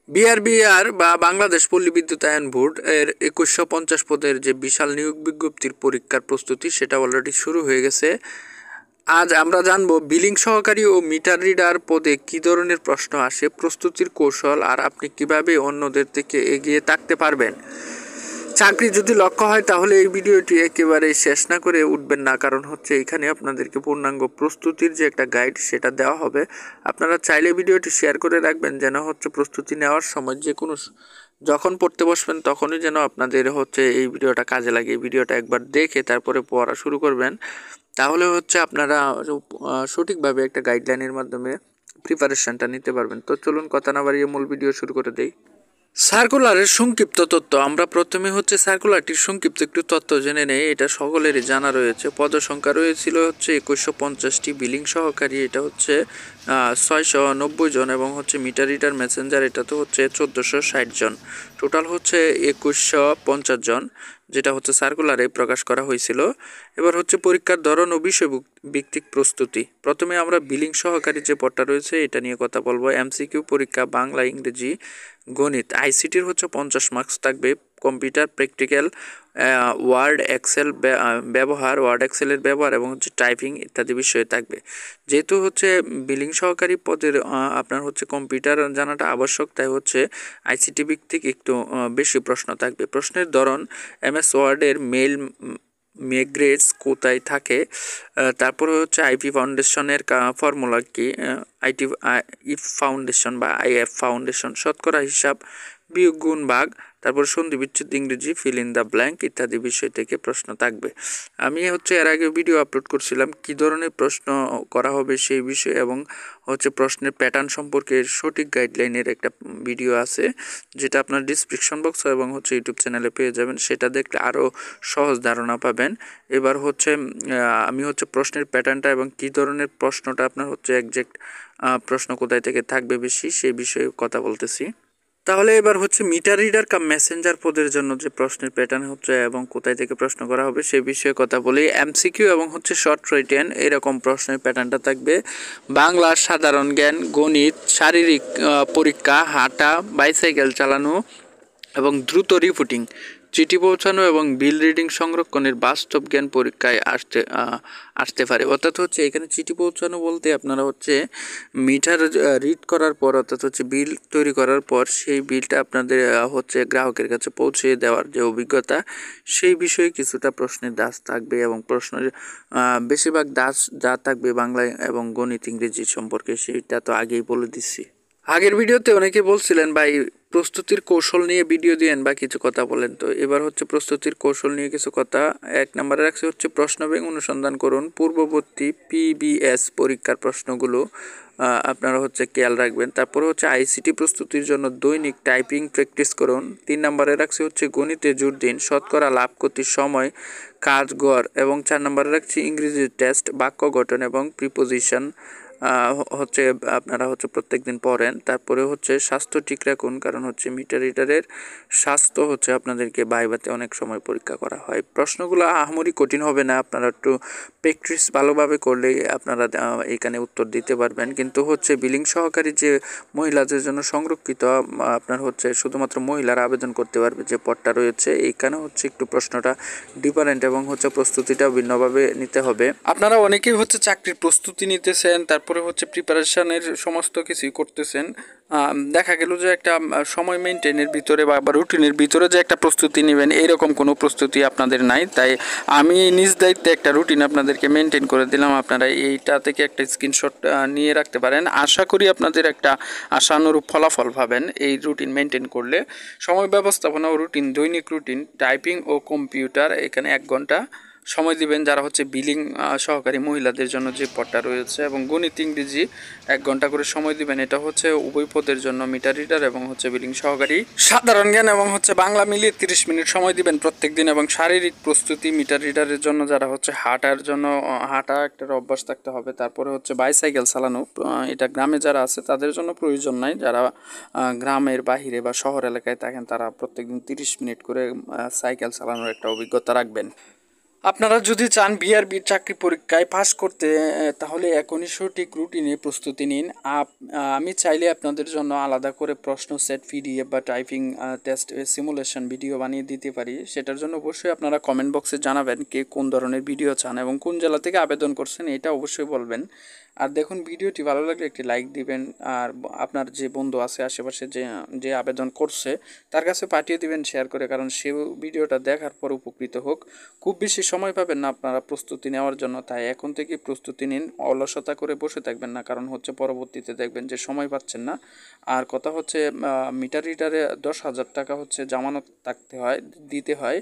বিআরবিআর বা বাংলাদেশ পল্লী বিদ্যুতায়ন বোর্ড এর ২১৫০ পদের যে বিশাল নিয়োগ বিজ্ঞপ্তির পরীক্ষার প্রস্তুতি সেটা অলরেডি শুরু হয়ে গেছে। আজ আমরা জানবো বিলিং সহকারী ও মিটার রিডার পদে কী ধরনের প্রশ্ন আসে, প্রস্তুতির কৌশল, আর আপনি কিভাবে অন্যদের থেকে এগিয়ে থাকতে পারবেন। চাকরি যদি লক্ষ্য হয় তাহলে এই ভিডিওটি একেবারে শেষ না করে উঠবেন না, কারণ হচ্ছে এখানে আপনাদেরকে পূর্ণাঙ্গ প্রস্তুতির যে একটা গাইড সেটা দেওয়া হবে। আপনারা চাইলে ভিডিওটি শেয়ার করে রাখবেন যেন হচ্ছে প্রস্তুতি নেওয়ার সময় যে কোনো যখন পড়তে বসবেন তখনই যেন আপনাদের হচ্ছে এই ভিডিওটা কাজে লাগে। এই ভিডিওটা একবার দেখে তারপরে পড়া শুরু করবেন, তাহলে হচ্ছে আপনারা সঠিকভাবে একটা গাইডলাইনের মাধ্যমে প্রিপারেশনটা নিতে পারবেন। তো চলুন কথা না বাড়িয়ে মূল ভিডিও শুরু করে দেই। সার্কুলারের সংক্ষিপ্ত তথ্য। আমরা প্রথমে হচ্ছে সার্কুলারটির সংক্ষিপ্ত একটু তথ্য জেনে নেই। এটা সকলেরই জানা রয়েছে। পদসংখ্যা রয়েছিল হচ্ছে ২১৫০টি, বিলিং সহকারী এটা হচ্ছে ৬৯০ জন, এবং হচ্ছে মিটার রিডার মেসেঞ্জার এটা তো হচ্ছে ১৪৬০ জন। টোটাল হচ্ছে ২১৫০ জন, যেটা হচ্ছে সার্কুলারে প্রকাশ করা হয়েছিল। এবার হচ্ছে পরীক্ষার ধরন ও বিষয় ভিত্তিক প্রস্তুতি। প্রথমে আমরা বিলিং সহকারী যে পদটা রয়েছে এটা নিয়ে কথা বলবো। এমসিকিউ পরীক্ষা, বাংলা, ইংরেজি, গণিত। আইসিটির হচ্ছে 50 মার্কস থাকবে। কম্পিউটার প্র্যাকটিক্যাল, ওয়ার্ড এক্সেল ব্যবহার, ওয়ার্ড এক্সেলের ব্যবহার এবং হচ্ছে টাইপিং ইত্যাদি বিষয়ে থাকবে। যেহেতু হচ্ছে বিলিং সহকারী পদের আপনার হচ্ছে কম্পিউটার জানাটা আবশ্যক, তাই হচ্ছে আইসিটি ভিত্তিক একটু বেশি প্রশ্ন থাকবে। প্রশ্নের ধরন এমএস ওয়ার্ডের মেইল মেগ্রেডস কোথায় থাকে, তারপরে হচ্ছে আইপি ফাউন্ডেশনের ফর্মুলা কি, আইটি ইফ ফাউন্ডেশন বা আইএফ ফাউন্ডেশন, শতকরা হিসাব, বিয়োগ গুণ ভাগ, তারপর সন্ধি বিচ্ছেদ, ইংরেজি, ফিল ইন দ্য ব্ল্যাঙ্ক ইত্যাদি বিষয় থেকে প্রশ্ন থাকবে। আমি হচ্ছে এর আগে ভিডিও আপলোড করছিলাম কী ধরনের প্রশ্ন করা হবে সেই বিষয়ে, এবং হচ্ছে প্রশ্নের প্যাটার্ন সম্পর্কে সঠিক গাইডলাইনের একটা ভিডিও আছে, যেটা আপনার ডিসক্রিপশন বক্স এবং হচ্ছে ইউটিউব চ্যানেলে পেয়ে যাবেন। সেটা দেখলে আরও সহজ ধারণা পাবেন। এবার হচ্ছে আমি হচ্ছে প্রশ্নের প্যাটার্নটা এবং কী ধরনের প্রশ্নটা আপনার হচ্ছে একজ্যাক্ট প্রশ্ন কোথায় থেকে থাকবে বেশি সেই বিষয়ে কথা বলতেছি। তাহলে এবার হচ্ছে মিটার রিডার কাম মেসেঞ্জার পদের জন্য যে প্রশ্নের প্যাটার্ন হচ্ছে এবং কোথায় থেকে প্রশ্ন করা হবে সে বিষয়ে কথা বলি। এমসিকিউ এবং হচ্ছে শর্ট রিটেন এরকম প্রশ্নের প্যাটার্নটা থাকবে। বাংলা, সাধারণ জ্ঞান, গণিত, শারীরিক পরীক্ষা, হাঁটা, বাইসাইকেল চালানো এবং দ্রুত রিপোর্টিং, চিঠি পৌঁছানো এবং বিল রিডিং সংরক্ষণের বাস্তব জ্ঞান পরীক্ষায় আসতে পারে। অর্থাৎ হচ্ছে এখানে চিঠি পৌঁছানো বলতে আপনারা হচ্ছে মিটার রিড করার পর, অর্থাৎ হচ্ছে বিল তৈরি করার পর সেই বিলটা আপনাদের হচ্ছে গ্রাহকের কাছে পৌঁছে দেওয়ার যে অভিজ্ঞতা, সেই বিষয়ে কিছুটা প্রশ্নের দাস থাকবে, এবং প্রশ্নের বেশিরভাগ দাস যা থাকবে বাংলা এবং গণিত, ইংরেজি সম্পর্কে, সেইটা তো আগেই বলে দিচ্ছি। আগের ভিডিওতে অনেকে বলছিলেন ভাই প্রস্তুতির কৌশল নিয়ে ভিডিও দিয়েন বা কিছু কথা বলেন, তো এবার হচ্ছে প্রস্তুতির কৌশল নিয়ে কিছু কথা। 1 নম্বরে রাখছে হচ্ছে প্রশ্ন ব্যাংক অনুসন্ধান করুন। পূর্ববর্তী পিবিএস পরীক্ষার প্রশ্নগুলো আপনারা হচ্ছে খেয়াল রাখবেন। তারপরে হচ্ছে আইসিটি প্রস্তুতির জন্য দৈনিক টাইপিং প্র্যাকটিস করুন। 3 নম্বরে রাখছে হচ্ছে গণিতে জোর দিন, শতকরা লাভ ক্ষতির সময়, কাজ গড়। এবং 4 নম্বরে রাখছি ইংরেজি টেস্ট, বাক্য গঠন এবং প্রিপোজিশন হচ্ছে আপনারা হচ্ছে প্রত্যেক দিন পড়েন। তারপরে হচ্ছে স্বাস্থ্য ঠিক রাখুন, কারণ হচ্ছে মিটার রিডারের স্বাস্থ্য হচ্ছে আপনাদেরকে ভাইভাতে অনেক সময় পরীক্ষা করা হয়। প্রশ্নগুলো আহামরি কঠিন হবে না, আপনারা একটু প্র্যাকটিস ভালোভাবে করলেই আপনারা এখানে উত্তর দিতে পারবেন। কিন্তু হচ্ছে বিলিং সহকারী যে মহিলাদের জন্য সংরক্ষিত, আপনার হচ্ছে শুধুমাত্র মহিলারা আবেদন করতে পারবে যে পদটা রয়েছে, এইখানে হচ্ছে একটু প্রশ্নটা ডিফারেন্ট এবং হচ্ছে প্রস্তুতিটাও ভিন্নভাবে নিতে হবে। আপনারা অনেকেই হচ্ছে চাকরির প্রস্তুতি নিতেছেন, তারপরে হচ্ছে প্রিপারেশনের সমস্ত কিছুই করতেছেন। দেখা গেল যে একটা সময় মেনটেনের ভিতরে বা রুটিনের ভিতরে যে একটা প্রস্তুতি নেবেন এইরকম কোনো প্রস্তুতি আপনাদের নাই। তাই আমি নিজ দায়িত্বে একটা রুটিন আপনাদেরকে মেনটেন করে দিলাম। আপনারা এইটা থেকে একটা স্ক্রিনশট নিয়ে রাখতে পারেন। আশা করি আপনাদের একটা আশানুরূপ ফলাফল পাবেন এই রুটিন মেনটেন করলে। সময় ব্যবস্থাপনা ও রুটিন, দৈনিক রুটিন, টাইপিং ও কম্পিউটার এখানে 1 ঘন্টা সময় দিবেন যারা হচ্ছে বিলিং সহকারী মহিলাদের জন্য যে পদটা রয়েছে, এবং গণিত, ইংরেজি 1 ঘন্টা করে সময় দিবেন। এটা হচ্ছে উভয় পদের জন্য, মিটার রিডার এবং হচ্ছে বিলিং সহকারী। সাধারণ জ্ঞান এবং হচ্ছে বাংলা মিলিয়ে 30 মিনিট সময় দিবেন প্রত্যেক দিন। এবং শারীরিক প্রস্তুতি মিটার রিডারের জন্য যারা হচ্ছে হাঁটার জন্য, হাঁটা একটা অভ্যাস থাকতে হবে। তারপরে হচ্ছে বাইসাইকেল চালানো, এটা গ্রামে যারা আছে তাদের জন্য প্রয়োজন নাই, যারা গ্রামের বাহিরে বা শহর এলাকায় থাকেন তারা প্রত্যেকদিন 30 মিনিট করে সাইকেল চালানোর একটা অভিজ্ঞতা রাখবেন। আপনারা যদি চান বিআরবির চাকরি পরীক্ষায় পাস করতে তাহলে এখনই সঠিক রুটিনে প্রস্তুতি নিন। আমি চাইলে আপনাদের জন্য আলাদা করে প্রশ্ন সেট পিডিএফ বা টাইপিং টেস্ট সিমুলেশন ভিডিও বানিয়ে দিতে পারি। সেটার জন্য অবশ্যই আপনারা কমেন্ট বক্সে জানাবেন কে কোন ধরনের ভিডিও চান এবং কোন জেলা থেকে আবেদন করছেন এটা অবশ্যই বলবেন। আর দেখুন, ভিডিওটি ভালো লাগলে একটি লাইক দিবেন, আর আপনার যে বন্ধু আছে আশেপাশে যে যে আবেদন করছে তার কাছে পাঠিয়ে দিবেন শেয়ার করে, কারণ সে ভিডিওটা দেখার পর উপকৃত হোক। খুব বেশি সময় পাবেন না আপনারা প্রস্তুতি নেওয়ার জন্য, তাই এখন থেকেই প্রস্তুতি নিন। অলসতা করে বসে থাকবেন না, কারণ হচ্ছে পরবর্তীতে দেখবেন যে সময় পাচ্ছেন না। আর কথা হচ্ছে মিটার রিডারে 10,000 টাকা হচ্ছে জামানত থাকতে হয়, দিতে হয়।